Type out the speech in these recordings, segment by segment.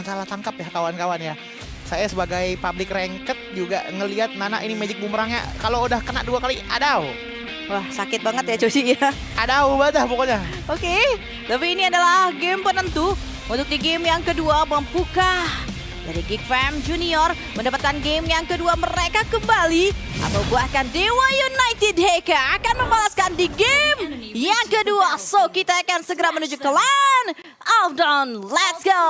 jangan salah tangkap ya kawan-kawan ya. Saya sebagai public ranked juga ngelihat Nana ini magic bumerangnya kalau udah kena 2 kali, adau. Wah, sakit banget ya Coci ya. Adau banget dah pokoknya. Oke, tapi ini adalah game penentu untuk di game yang kedua membuka dari Geek Fam Junior mendapatkan game yang kedua mereka kembali atau bahkan Dewa United Heka akan membalaskan di game yang kedua. So kita akan segera menuju ke LAN Outdown. Let's go.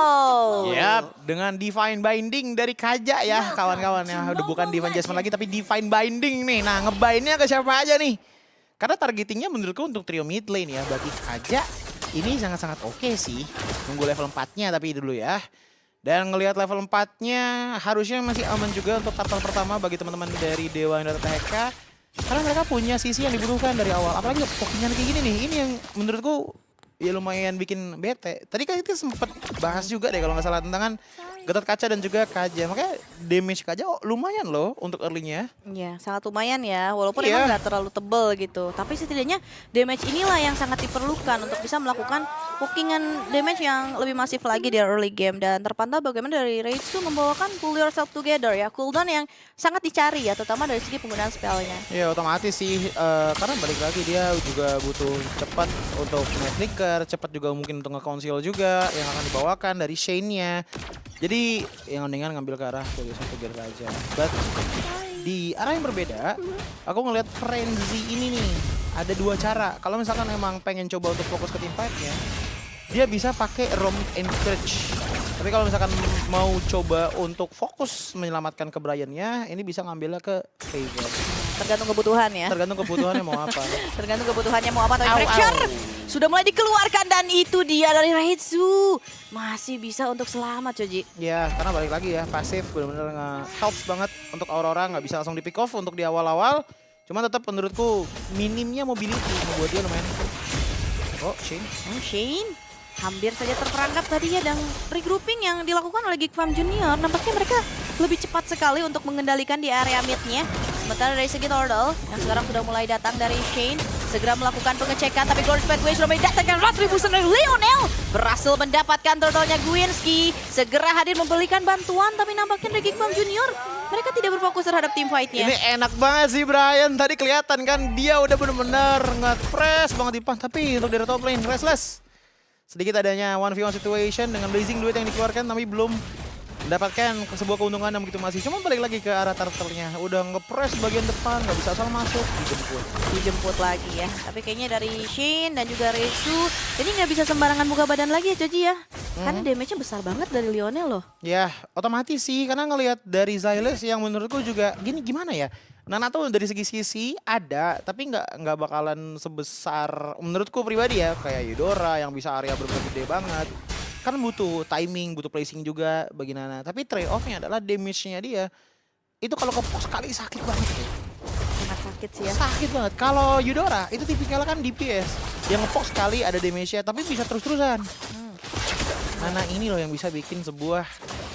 Yap, dengan Divine Binding dari Kaja ya kawan-kawan ya. Udah bukan Divine Jasmine lagi tapi Divine Binding nih. Nah ngebainnya ke siapa aja nih? Karena targetingnya menurutku untuk trio mid lane ya. Berarti Kaja ini sangat-sangat oke sih. Nunggu level 4-nya tapi dulu ya. Dan ngelihat level 4-nya harusnya masih aman juga untuk turtle pertama bagi teman-teman dari Dewa United Heka. Karena mereka punya sisi yang dibutuhkan dari awal. Apalagi pokoknya kayak gini nih. Ini yang menurutku ya lumayan bikin bete. Tadi kan kita sempet bahas juga deh kalau nggak salah tentang Gatot Kaca dan juga Kaja. Makanya damage Kaja lumayan loh untuk early-nya. Ya, sangat lumayan ya. Walaupun Iya. emang nggak terlalu tebel gitu. Tapi setidaknya damage inilah yang sangat diperlukan untuk bisa melakukan hookingan damage yang lebih masif lagi di early game. Dan terpantau bagaimana dari Rage tuh membawakan pull yourself together ya. Cooldown yang sangat dicari ya, terutama dari segi penggunaan spellnya. Ya otomatis sih, karena balik lagi dia juga butuh cepat untuk nge-flicker, cepat juga mungkin untuk nge-conceal juga yang akan dibawakan dari Shane-nya. Jadi yang mendingan ngambil ke arah Poison Together aja. But di arah yang berbeda, aku ngelihat Frenzy ini nih, ada 2 cara. Kalau misalkan emang pengen coba untuk fokus ke teamfight-nya, dia bisa pakai Roam Encourage. Tapi kalau misalkan mau coba untuk fokus menyelamatkan ke Brian-nya, ini bisa ngambilnya ke Favor. Tergantung kebutuhan ya. Tergantung kebutuhannya mau apa. Tergantung kebutuhannya mau apa. Tapi Au, Fracture au. sudah mulai dikeluarkan dan itu dia dari Raitsu. Masih bisa untuk selamat Joji. Ya, karena balik lagi ya, pasif benar-benar nge-helps banget untuk Aurora, nggak bisa langsung di pick off untuk di awal-awal. Cuma tetap menurutku minimnya mobility membuat dia lumayan. Oh, Shane. Shane hampir saja terperangkap tadi ya, dan regrouping yang dilakukan oleh Geek Fam Junior nampaknya mereka lebih cepat sekali untuk mengendalikan di area mid-nya. Sementara dari segi Turtle yang sekarang sudah mulai datang dari Shane segera melakukan pengecekan, tapi Glorious Pathway sudah mendatangkan retribution dari Lionel. Berhasil mendapatkan Turtle-nya Gwinski, segera hadir memberikan bantuan, tapi nampaknya dari Geek Fam Junior mereka tidak berfokus terhadap team fight-nya. Ini enak banget sih Brian, tadi kelihatan kan dia udah bener-bener nge-press banget di pan, tapi untuk dari top lane restless. Sedikit adanya 1v1 situation dengan Blazing Duet yang dikeluarkan tapi belum mendapatkan sebuah keuntungan yang begitu masih. Cuma balik lagi ke arah turtle-nya. Udah nge-press bagian depan, nggak bisa asal masuk, Dijemput lagi ya. Tapi kayaknya dari Shin dan juga Rezu ini nggak bisa sembarangan buka badan lagi ya Joji ya. Karena damage-nya besar banget dari Lionel loh. Ya, otomatis sih karena ngelihat dari Zyles yang menurutku juga gimana ya? Nana tuh dari segi sisi ada, tapi nggak bakalan sebesar menurutku pribadi ya kayak Eudora yang bisa area berbeda gede banget. Kan butuh timing, butuh placing juga bagi Nana. Tapi trade off-nya adalah damage-nya dia. Itu kalau ke-post sekali sakit banget. Sangat sakit sih ya. Sakit banget. Kalau Eudora itu tipikalnya kan DPS. Yang nge-post sekali ada damage-nya tapi bisa terus-terusan. Nana ini loh yang bisa bikin sebuah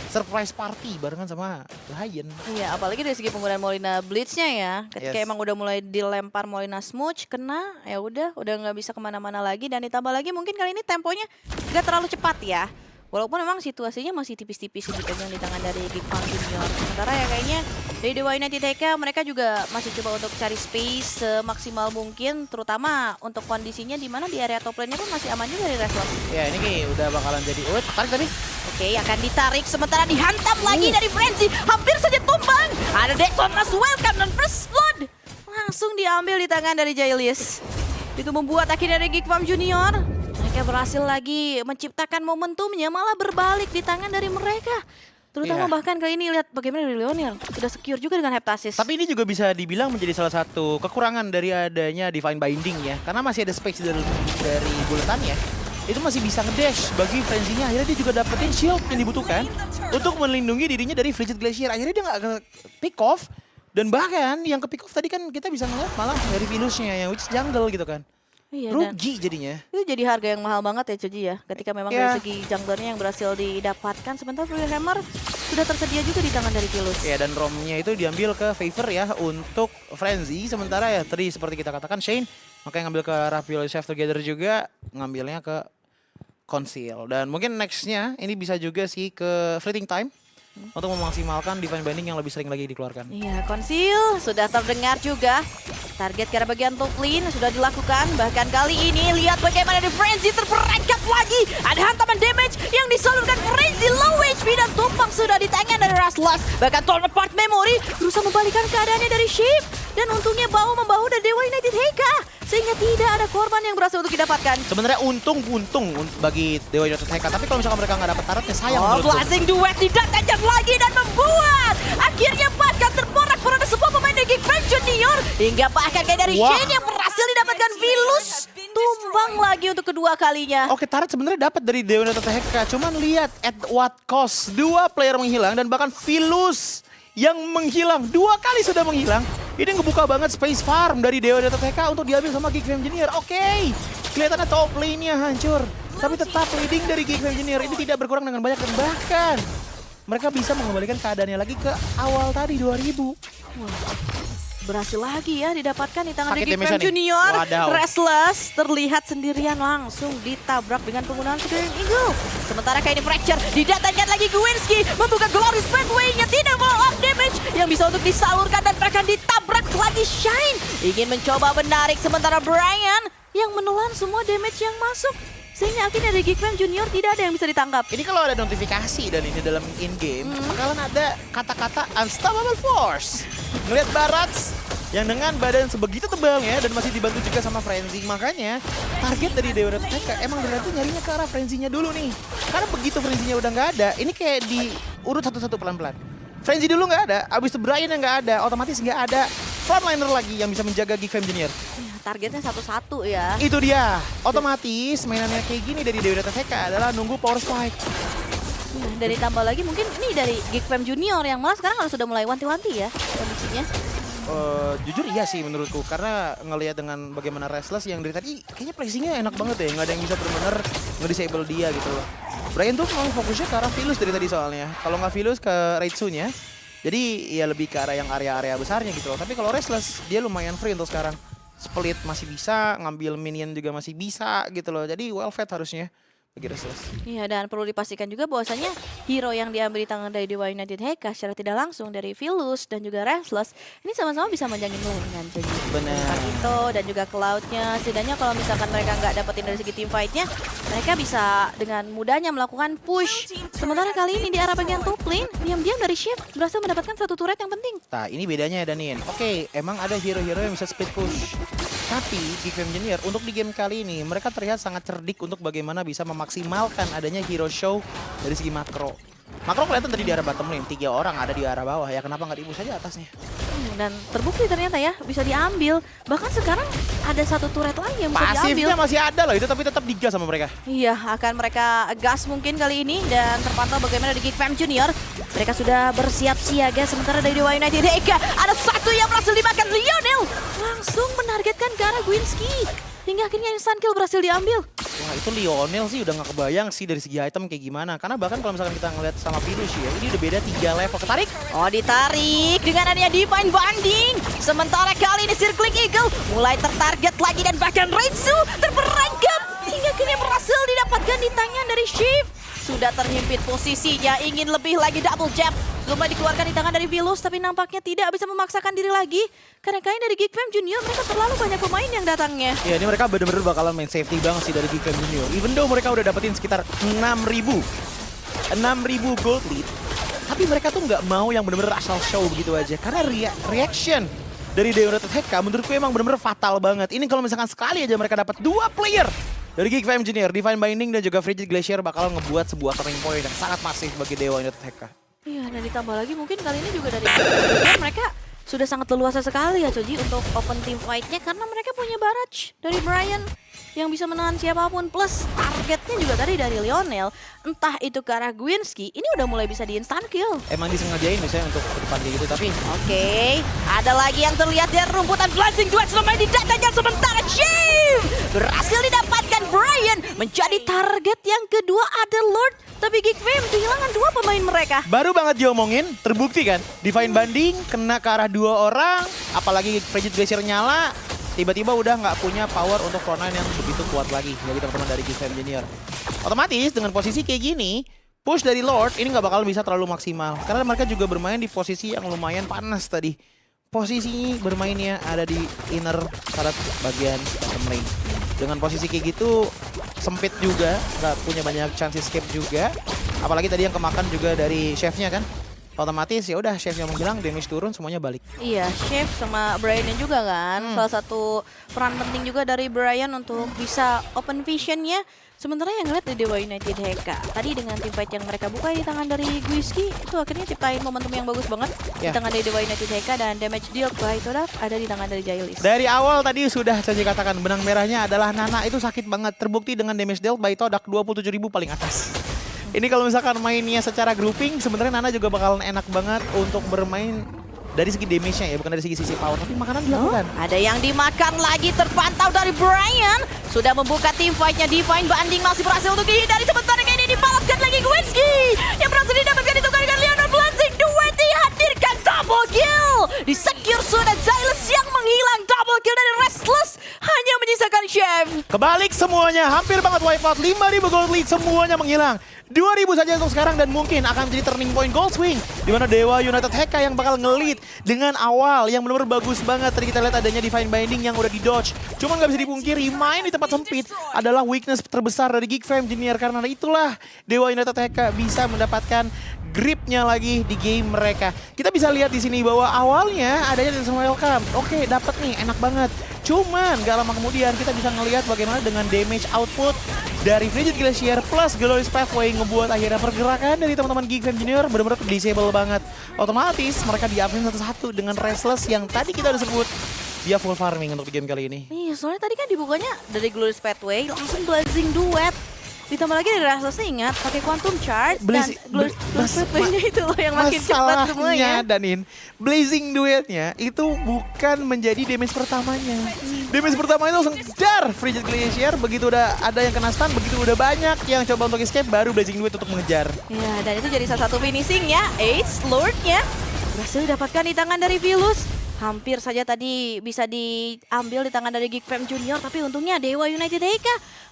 surprise party barengan sama Lion. Iya, apalagi dari segi penggunaan Molina Blitz-nya ya. Ketika Yes. emang udah mulai dilempar Molina Smooch, kena, ya udah nggak bisa kemana-mana lagi. Dan ditambah lagi mungkin kali ini temponya nggak terlalu cepat ya. Walaupun memang situasinya masih tipis-tipis dipegang di tangan dari Geek Fam Junior. Sementara ya kayaknya dari Dewa United TK mereka juga masih coba untuk cari space semaksimal mungkin. Terutama untuk kondisinya di mana di area top lane-nya pun masih aman juga dari Restless. Ya ini nih udah bakalan jadi tarik tadi. Oke, akan ditarik sementara dihantam lagi dari Frenzy. Hampir saja tumbang. Ada Detonas Welcome dan First Blood. Langsung diambil di tangan dari Jailius. Itu membuat akhirnya dari Geek Fam Junior mereka berhasil lagi menciptakan momentumnya, malah berbalik di tangan dari mereka. Terutama Iya. bahkan kali ini lihat bagaimana dari Lionel. Sudah secure juga dengan Heptasis. Tapi ini juga bisa dibilang menjadi salah satu kekurangan dari adanya Divine Binding ya. Karena masih ada space dari buletannya. Itu masih bisa ngedash bagi Frenzy-nya. Akhirnya dia juga dapetin shield yang dibutuhkan untuk melindungi dirinya dari Frigid Glacier. Akhirnya dia nggak ke pick off. Dan bahkan yang ke pick off tadi kan kita bisa ngeliat malah dari Venus-nya yang which is jungle gitu kan. Iya, dan Rugi jadinya. itu jadi harga yang mahal banget ya Coji ya. Ketika memang Ya. dari segi junglernya yang berhasil didapatkan. Sementara Fury Hammer sudah tersedia juga di tangan dari Pilus. Ya dan romnya itu diambil ke favor ya untuk Frenzy. Sementara ya tadi seperti kita katakan Shane makanya ngambil ke Rapio Chef Together juga. Ngambilnya ke Conceal. Dan mungkin nextnya ini bisa juga sih ke Fleeting Time untuk memaksimalkan Divine Binding yang lebih sering lagi dikeluarkan. Iya, Conceal sudah terdengar juga. Target ke arah bagian top lane sudah dilakukan. Bahkan kali ini lihat bagaimana The Frenzy terperangkap lagi. Ada hantaman damage yang disalurkan Frenzy low HP dan tumpang sudah di tangan dari Raslas. Bahkan torn apart memory berusaha membalikan keadaannya dari Sheep. Dan untungnya bahu-membahu dari Dewa United Heka. Sehingga tidak ada korban yang berhasil untuk didapatkan. Sebenarnya untung bagi Dewa United Heka. Tapi kalau misalkan mereka nggak dapat turretnya sayang menurutku. Blazing Duet tidak tajam lagi dan membuat akhirnya bahkan terporak-porak sebuah pemain dari Geek Fam Junior. Hingga bahkan kayak dari Wah. Shane yang berhasil didapatkan Vilus. Tumbang lagi untuk kedua kalinya. Oke, turret sebenarnya dapat dari Dewa United Heka. Cuman lihat at what cost. 2 player menghilang dan bahkan Vilus yang menghilang. 2 kali sudah menghilang. Ini ngebuka banget space farm dari Dewa United Heka untuk diambil sama Geek Fam Junior. Oke, kelihatannya top lane-nya hancur. Tapi tetap leading dari Geek Fam Junior. Ini tidak berkurang dengan banyak dan bahkan mereka bisa mengembalikan keadaannya lagi ke awal tadi 2000. Berhasil lagi ya didapatkan di tangan Sakit Geek damage-nya Fam nih. Junior. Wadaw. Restless terlihat sendirian langsung ditabrak dengan penggunaan Screaming Eagle. Sementara kayak ini Fracture didatangkan lagi Gwinski membuka Glorious Pathway-nya, tidak mau off damage yang bisa untuk disalurkan dan bahkan ditabrak lagi Shine. Ingin mencoba menarik sementara Brian yang menelan semua damage yang masuk. Sehingga akhirnya dari Geek Fam Junior tidak ada yang bisa ditangkap. Ini kalau ada notifikasi dan ini dalam in-game, bakalan ada kata-kata Unstoppable Force. Ngeliat Barats yang dengan badan sebegitu tebalnya dan masih dibantu juga sama Frenzy. Makanya target dari Dewa United Heka emang berarti nyarinya ke arah Frenzy-nya dulu nih. Karena begitu Frenzy-nya udah nggak ada, ini kayak diurut satu-satu pelan-pelan. Frenzy dulu nggak ada, abis itu Brian yang nggak ada, otomatis nggak ada frontliner lagi yang bisa menjaga Geek Fam Junior. Ya, targetnya satu-satu ya. Itu dia, otomatis mainannya kayak gini dari Dewa United Heka adalah nunggu power spike. Dan ditambah lagi mungkin ini dari Geek Fam Junior yang malah sekarang harus sudah mulai wanti-wanti ya kondisinya. Jujur iya sih menurutku, karena ngelihat dengan bagaimana Restless yang dari tadi kayaknya placingnya enak banget ya, nggak ada yang bisa benar-benar nge-disable dia gitu loh. Brian tuh memang fokusnya ke arah Vilus dari tadi soalnya, kalau nggak Vilus ke Reitsu-nya, jadi ya lebih ke arah yang area-area besarnya gitu loh. Tapi kalau Restless dia lumayan free untuk sekarang, split masih bisa, ngambil minion juga masih bisa gitu loh, jadi well fed harusnya bagi Restless. Iya, dan perlu dipastikan juga bahwasanya hero yang diambil di tangan dari Dewa United Heka secara tidak langsung dari Vilus dan juga Restless ini sama-sama bisa menjangin lane kan. Jadi Benar. itu dan juga Cloud-nya setidaknya kalau misalkan mereka nggak dapetin dari segi team fight-nya, mereka bisa dengan mudahnya melakukan push. Sementara kali ini di arah bagian top lane, diam-diam dari Shift berhasil mendapatkan satu turret yang penting. Nah ini bedanya ya Danin. Oke, emang ada hero-hero yang bisa split push. Tapi Geek Fam Junior untuk di game kali ini mereka terlihat sangat cerdik untuk bagaimana bisa memaksimalkan adanya hero show dari segi makro. Makro kelihatan tadi di arah bottom lane, 3 orang ada di arah bawah ya, kenapa nggak dipush aja atasnya? Dan terbukti ternyata ya bisa diambil. Bahkan sekarang ada satu turret lagi yang bisa diambil. Pasifnya masih ada loh itu, tapi tetap digas sama mereka. Iya, akan mereka gas mungkin kali ini dan terpantau bagaimana di Geek Fam Junior. Mereka sudah bersiap siaga sementara dari Dewa United Heka ada satu yang berhasil dimakan Lionel. Langsung menargetkan ke arah Gwinski. Hingga akhirnya instant kill berhasil diambil. Wah itu Lionel sih udah nggak kebayang sih dari segi item kayak gimana. Karena bahkan kalau misalkan kita ngeliat sama Vilus ya, ini udah beda 3 level. Ketarik? Oh ditarik dengan adanya Divine Binding. Sementara kali ini Circling Eagle mulai tertarget lagi dan bahkan Reitsu terperangkap. Hingga akhirnya berhasil didapatkan di tangan dari Shift. Sudah terhimpit posisinya, ingin lebih lagi double jab. Sudah dikeluarkan di tangan dari Vilus, tapi nampaknya tidak bisa memaksakan diri lagi. Karena kayaknya dari Geek Fam Junior mereka terlalu banyak pemain yang datangnya. Ya ini mereka bener-bener bakalan main safety banget sih dari Geek Fam Junior. Even though mereka udah dapetin sekitar 6.000 gold lead. Tapi mereka tuh nggak mau yang bener-bener asal show begitu aja. Karena reaction dari Dewa United Heka menurutku emang bener-bener fatal banget. Ini kalau misalkan sekali aja mereka dapat 2 player dari Geek Fam Junior, Divine Binding dan juga Frigid Glacier bakal ngebuat sebuah turning point yang sangat masif bagi Dewa United Heka. Iya, dan ditambah lagi mungkin kali ini juga dari mereka sudah sangat leluasa sekali ya Coji untuk open team fight-nya karena mereka punya barrage dari Brian yang bisa menahan siapapun, plus targetnya juga tadi dari Lionel, entah itu ke arah Gwinski, ini udah mulai bisa di instant kill. Emang disengajain misalnya untuk ke depan kayak gitu, tapi Oke, ada lagi yang terlihat dari rumputan Blazing Duet selama ini didatangkan sementara Jim berhasil didapatkan. Brian menjadi target yang kedua ada Lord, tapi Geek Fam kehilangan 2 pemain mereka. baru banget diomongin, terbukti kan? Divine Binding kena ke arah 2 orang, apalagi Frigid Glacier nyala, tiba-tiba udah nggak punya power untuk frontline yang begitu kuat lagi bagi teman-teman dari Geek Fam Junior. Otomatis dengan posisi kayak gini, push dari Lord ini nggak bakal bisa terlalu maksimal. Karena mereka juga bermain di posisi yang lumayan panas tadi. Posisi bermainnya ada di inner syarat bagian bottom lane. Dengan posisi kayak gitu, sempit juga, nggak punya banyak chance escape juga. Apalagi tadi yang kemakan juga dari chefnya kan. Otomatis ya udah chefnya menghilang, damage turun, semuanya balik. Iya, Chef sama Brian juga kan. Salah satu peran penting juga dari Brian untuk bisa open visionnya. Sementara yang ngeliat di Dewa United HK, tadi dengan teamfight yang mereka buka di tangan dari Guiski, itu akhirnya ciptain momentum yang bagus banget di tangan dari Dewa United HK, dan damage deal by Todak ada di tangan dari Jailis. Dari awal tadi sudah saya katakan benang merahnya adalah Nana itu sakit banget. Terbukti dengan damage deal by Todak 27.000 paling atas. Ini kalau misalkan mainnya secara grouping, sebenarnya Nana juga bakalan enak banget untuk bermain dari segi damage-nya ya, bukan dari segi power, tapi makanan dilakukan. Ada yang dimakan lagi, terpantau dari Brian. Sudah membuka tim fight-nya, Divine Banding masih berhasil untuk dihindari. Sementara ini dibalaskan lagi Gwinski yang berhasil didapatkan itu dengan Leonard Blazing. Duet dihadirkan double kill. Disecure sudah Jailis yang menghilang, double kill dari Restless. Hanya menyisakan Chef. Kebalik semuanya, hampir banget wipeout, 5.000 gold lead semuanya menghilang. 2.000 saja untuk sekarang dan mungkin akan menjadi turning point Gold Swing di mana Dewa United HK yang bakal nge-lead dengan awal yang benar-benar bagus banget. Tadi kita lihat adanya Divine Binding yang udah di-dodge. Cuman nggak bisa dipungkiri, main di tempat sempit adalah weakness terbesar dari Geek Fam Junior. Karena itulah Dewa United HK bisa mendapatkan gripnya lagi di game mereka. Kita bisa lihat di sini bahwa awalnya adanya Seasonal Welcome. Oke, dapat nih, enak banget. Cuman gak lama kemudian kita bisa ngelihat bagaimana dengan damage output dari Frigid Glacier plus Glorious Pathway ngebuat akhirnya pergerakan dari teman-teman Geek Fam Junior benar-benar disable banget. Otomatis mereka diupin satu-satu dengan Restless yang tadi kita udah sebut dia full farming untuk di game kali ini. Iya, soalnya tadi kan dibukanya dari Glorious Pathway langsung Blazing Duet. Ditambah lagi dari Restless, ingat pakai Quantum Charge dan Glorious Pathway-nya itu loh yang makin cepat semuanya. Danin, Blazing Duetnya itu bukan menjadi damage pertamanya. Damage pertama itu langsung jar Frigid Glacier, begitu udah ada yang kena stun, begitu udah banyak yang coba untuk escape, baru Blazing Duet untuk mengejar. Ya, dan itu jadi salah satu finishing ya, Ace Lord-nya berhasil didapatkan di tangan dari Vilus. Hampir saja tadi bisa diambil di tangan dari Geek Fam Junior, tapi untungnya Dewa United HK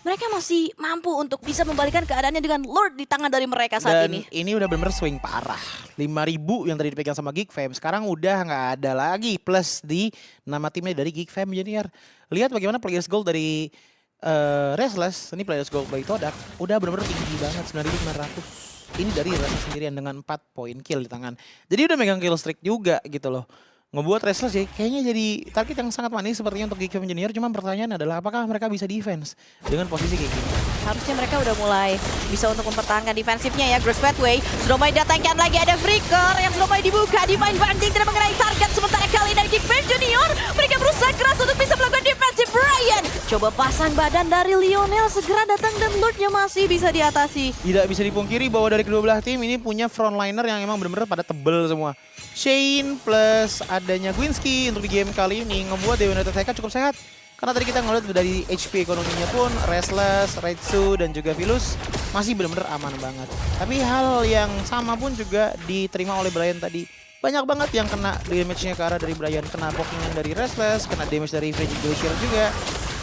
mereka masih mampu untuk bisa membalikkan keadaannya dengan Lord di tangan dari mereka saat ini. Dan ini udah bener-bener swing parah. 5.000 yang tadi dipegang sama Geek Fam, sekarang udah nggak ada lagi plus di nama timnya dari Geek Fam Junior. Lihat bagaimana players gold dari Restless, ini players gold by Todak, udah bener-bener tinggi banget, 9.500. Ini dari Restless sendirian dengan 4 poin kill di tangan. Jadi udah megang kill streak juga gitu loh. Ngebuat Restless ya kayaknya jadi target yang sangat manis sepertinya untuk Geek Fam Junior. Cuma pertanyaan adalah apakah mereka bisa defense dengan posisi kayak gini? Harusnya mereka udah mulai bisa untuk mempertahankan defensifnya ya. Glorious Pathway sudah mulai datangkan lagi, ada Flicker yang sudah mulai dibuka. Divine Banding tidak mengenai target, sementara kali dari Geek Fam Junior mereka berusaha keras untuk bisa melakukan defensif. Brian coba pasang badan dari Lionel, segera datang dan Lordnya masih bisa diatasi. Tidak bisa dipungkiri bahwa dari kedua belah tim ini punya frontliner yang emang benar-benar pada tebel semua. Shane plus adanya Gwinski untuk di game kali ini ngebuat Dewa United HK cukup sehat. Karena tadi kita ngeliat dari HP ekonominya pun Restless, Raitsu dan juga Vilus masih benar-benar aman banget. Tapi hal yang sama pun juga diterima oleh Brian tadi. Banyak banget yang kena damage-nya ke arah dari Brian. Kena pokingan dari Restless, kena damage dari Frigid Glacier juga.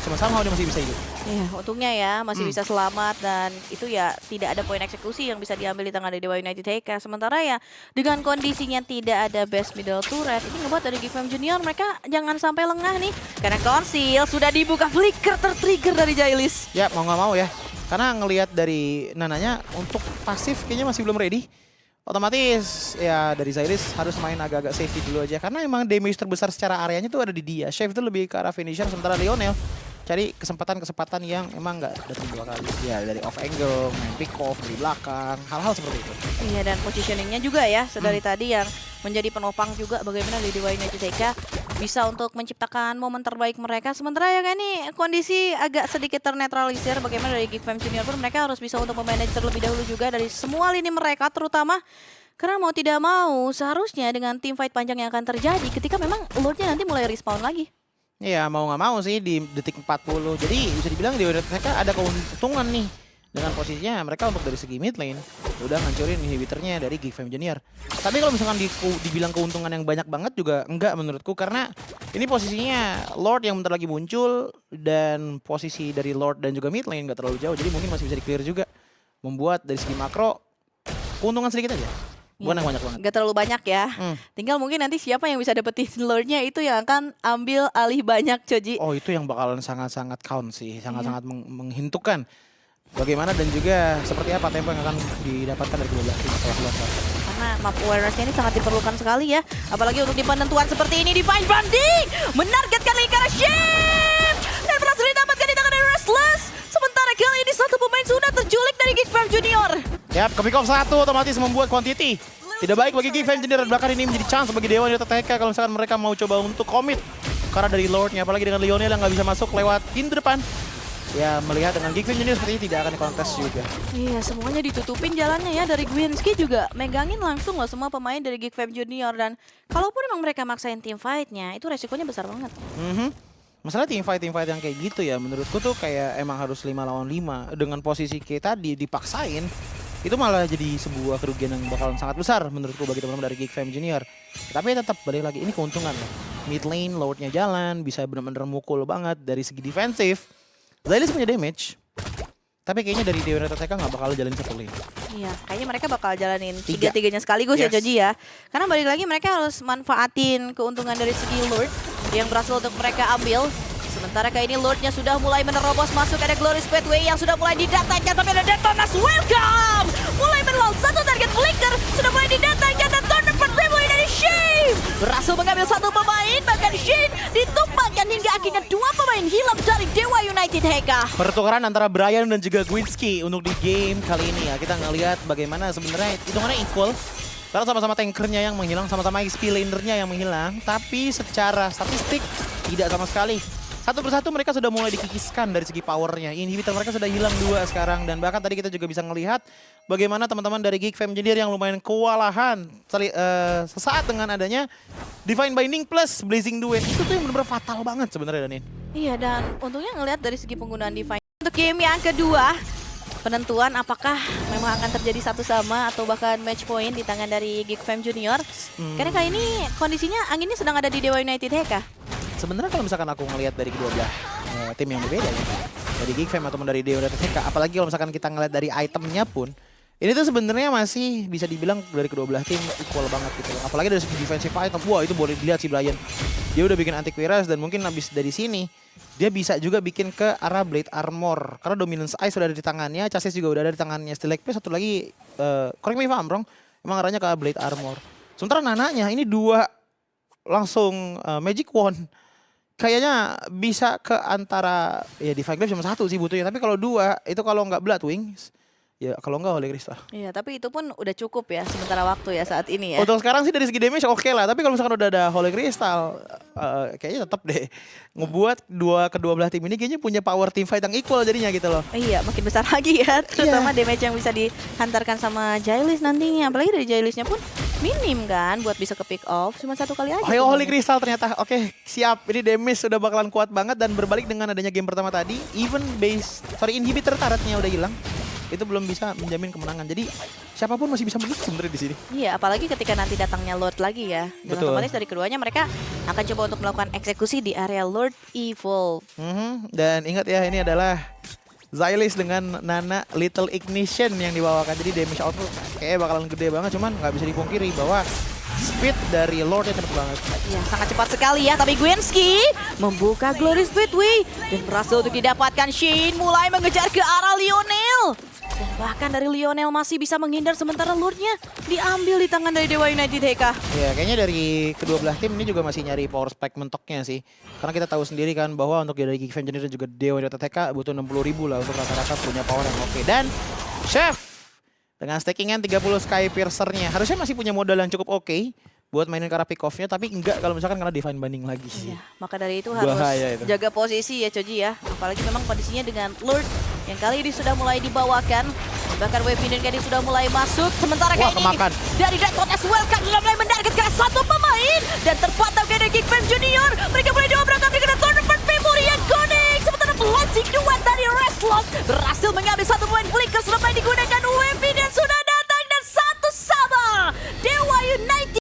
Cuma sama dia masih bisa hidup. Ya, untungnya ya masih bisa selamat, dan itu ya tidak ada poin eksekusi yang bisa diambil di tangan dari Dewa United HK. Sementara ya dengan kondisinya tidak ada best middle turret, ini ngebuat dari Geek Fam Junior mereka jangan sampai lengah nih. Karena Conceal sudah dibuka, Flicker tertrigger dari Jailis. Ya mau nggak mau ya. Karena ngelihat dari Nananya untuk pasif kayaknya masih belum ready. Otomatis ya dari Jailis harus main agak-agak safety dulu aja. Karena emang damage terbesar secara areanya itu ada di dia. Chef itu lebih ke arah finisher, sementara Lionel cari kesempatan-kesempatan yang emang nggak datang 2 kali. Ya dari off angle, main pick off dari belakang, hal-hal seperti itu. Iya, dan positioningnya juga ya sedari tadi yang menjadi penopang juga bagaimana di Dewa United HK bisa untuk menciptakan momen terbaik mereka. Sementara yang ini kondisi agak sedikit ternetralisir, bagaimana dari Geek Fam Junior pun mereka harus bisa untuk memanage terlebih dahulu juga dari semua lini mereka, terutama karena mau tidak mau seharusnya dengan team fight panjang yang akan terjadi ketika memang Lordnya nanti mulai respawn lagi. Iya mau nggak mau sih di detik 40. Jadi bisa dibilang di WDTK ada keuntungan nih dengan posisinya mereka untuk dari segi mid lane udah ngancurin inhibitornya dari Geek Fam Junior. Tapi kalau misalkan dibilang keuntungan yang banyak banget juga enggak menurutku, karena ini posisinya Lord yang bentar lagi muncul dan posisi dari Lord dan juga mid lane nggak terlalu jauh, jadi mungkin masih bisa di-clear juga, membuat dari segi makro keuntungan sedikit aja. Bukan yang banyak banget. Gak terlalu banyak ya. Tinggal mungkin nanti siapa yang bisa dapetin Lordnya itu yang akan ambil alih banyak, Choji. Oh, itu yang bakalan sangat-sangat count sih, sangat-sangat menghintukan bagaimana dan juga seperti apa tempo yang akan didapatkan dari kedua belah tim setelah keluar. Karena map awareness-nya ini sangat diperlukan sekali ya. Apalagi untuk di penentuan seperti ini, Divine Banding menargetkan lingkaran shift dan berhasil didapatkan di tangan dari Restless. Sementara kali ini satu pemain sudah terculik dari Geek Fam Junior. Yap, ke pick off 1 otomatis membuat quantity tidak baik bagi Geek Fam Junior, dan bahkan ini menjadi chance bagi Dewa United TK kalau misalkan mereka mau coba untuk commit karena dari Lordnya, apalagi dengan Lionel yang nggak bisa masuk lewat pintu depan. Ya, melihat dengan Geek Fam Junior sepertinya tidak akan kontes juga. Iya, semuanya ditutupin jalannya ya. Dari Gwinski juga megangin langsung loh semua pemain dari Geek Fam Junior. Dan kalaupun emang mereka maksain team fight-nya, itu resikonya besar banget. Masalah team fight yang kayak gitu ya, menurutku tuh kayak emang harus 5 lawan 5. Dengan posisi kita dipaksain, itu malah jadi sebuah kerugian yang bakalan sangat besar menurutku bagi teman-teman dari Geek Fam Junior. Tapi tetap balik lagi, ini keuntungan loh. Mid lane, Lordnya jalan, bisa benar-benar mukul banget dari segi defensif. Zylis punya damage, tapi kayaknya dari Dewa United TK nggak bakal jalanin satu lane. Iya, kayaknya mereka bakal jalanin tiga-tiganya sekaligus ya, Joji ya. Karena balik lagi mereka harus manfaatin keuntungan dari segi Lord yang berhasil untuk mereka ambil. Sementara kali ini Lordnya sudah mulai menerobos masuk, ada Glorious Pathway yang sudah mulai didatangkan, tapi ada Detonas welcome! Mulai menelan satu target flicker, sudah mulai didatangkan dan turnover rivalry dari Shane! Berhasil mengambil satu pemain, bahkan Shane ditumpangkan hingga akhirnya dua pemain hilang dari Dewa United Heka. Pertukaran antara Brian dan juga Gwinski untuk di game kali ini ya. Kita ngelihat bagaimana sebenarnya hitungannya equal. Karena sama-sama tankernya yang menghilang, sama-sama XP lanernya yang menghilang. Tapi secara statistik tidak sama sekali. Satu persatu mereka sudah mulai dikikiskan dari segi powernya. Inhibitor mereka sudah hilang 2 sekarang. Dan bahkan tadi kita juga bisa melihat bagaimana teman-teman dari Geek Fam Junior yang lumayan kewalahan sesaat dengan adanya Divine Binding plus Blazing Duet. Itu tuh yang benar-benar fatal banget sebenarnya, Danin. Iya, dan untungnya ngelihat dari segi penggunaan Divine. Untuk game yang kedua, penentuan apakah memang akan terjadi satu sama atau bahkan match point di tangan dari Geek Fam Junior. Karena kali ini kondisinya anginnya sedang ada di Dewa United Heka. Sebenarnya kalau misalkan aku ngelihat dari kedua belah tim yang berbeda ya, dari Geek Fam ataupun dari Dewa United TK, apalagi kalau misalkan kita ngelihat dari itemnya pun, ini tuh sebenarnya masih bisa dibilang dari kedua belah tim equal banget gitu. Apalagi dari segi defensive item, wah itu boleh dilihat si Brian. Dia udah bikin anti-Quiras dan mungkin habis dari sini dia bisa juga bikin ke arah Blade Armor. Karena Dominance Eye sudah ada di tangannya, Chassis juga udah ada di tangannya. Still satu lagi, correct me if I'm wrong, emang arahnya ke Blade Armor. Sementara Nananya ini 2 langsung Magic Wand. Kayaknya bisa ke antara, ya Divine Glaive cuma 1 sih butuhnya. Tapi kalau 2, itu kalau nggak Blood Wings, ya kalau nggak Holy Crystal. Iya, tapi itu pun udah cukup ya sementara waktu ya saat ini ya. Untuk sekarang sih dari segi damage oke lah. Tapi kalau misalkan udah ada Holy Crystal, kayaknya tetap deh ngebuat kedua belah tim ini kayaknya punya power team fight yang equal jadinya gitu loh. Iya, makin besar lagi ya. Terutama damage yang bisa dihantarkan sama Jailis nantinya. Apalagi dari Jailisnya pun minim kan buat bisa ke pick off. Cuma 1 kali aja. Ayo Holy Crystal ternyata. Oke, siap. Ini damage sudah bakalan kuat banget. Dan berbalik dengan adanya game pertama tadi, inhibitor turretnya udah hilang. Itu belum bisa menjamin kemenangan. Jadi siapapun masih bisa menang sebenarnya di sini. Iya, apalagi ketika nanti datangnya Lord lagi ya. Dan otomatis dari keduanya mereka akan coba untuk melakukan eksekusi di area Lord Evolve. Dan ingat ya, ini adalah Zylis dengan Nana Little Ignition yang dibawakan. Jadi damage output kayaknya bakalan gede banget. Cuman nggak bisa dipungkiri bahwa speed dari Lordnya cepet banget. Iya, sangat cepat sekali ya. Tapi Gwinski membuka Glorious Pathway dan berhasil untuk didapatkan. Shin mulai mengejar ke arah Lionel. Dan bahkan dari Lionel masih bisa menghindar sementara Lordnya diambil di tangan dari Dewa United Heka. Ya, kayaknya dari kedua belah tim ini juga masih nyari power spike mentoknya sih. Karena kita tahu sendiri kan bahwa untuk dari Geek Fam Junior dan juga Dewa United TK butuh 60.000 lah untuk rata-rata punya power yang oke. Dan Chef dengan stakingan 30 Sky Piercer-nya harusnya masih punya modal yang cukup oke buat mainin ke arah pick off-nya, tapi enggak kalau misalkan karena Divine Banding lagi sih. Iya, maka dari itu harus jaga posisi ya Choji ya. Apalagi memang kondisinya dengan Lord yang kali ini sudah mulai dibawakan. Bahkan Wave Minion kali sudah mulai masuk. Sementara kali ini dari Detonas welcome sudah mulai menargetkan 1 pemain. Dan terpantau dari Geek Fam Junior.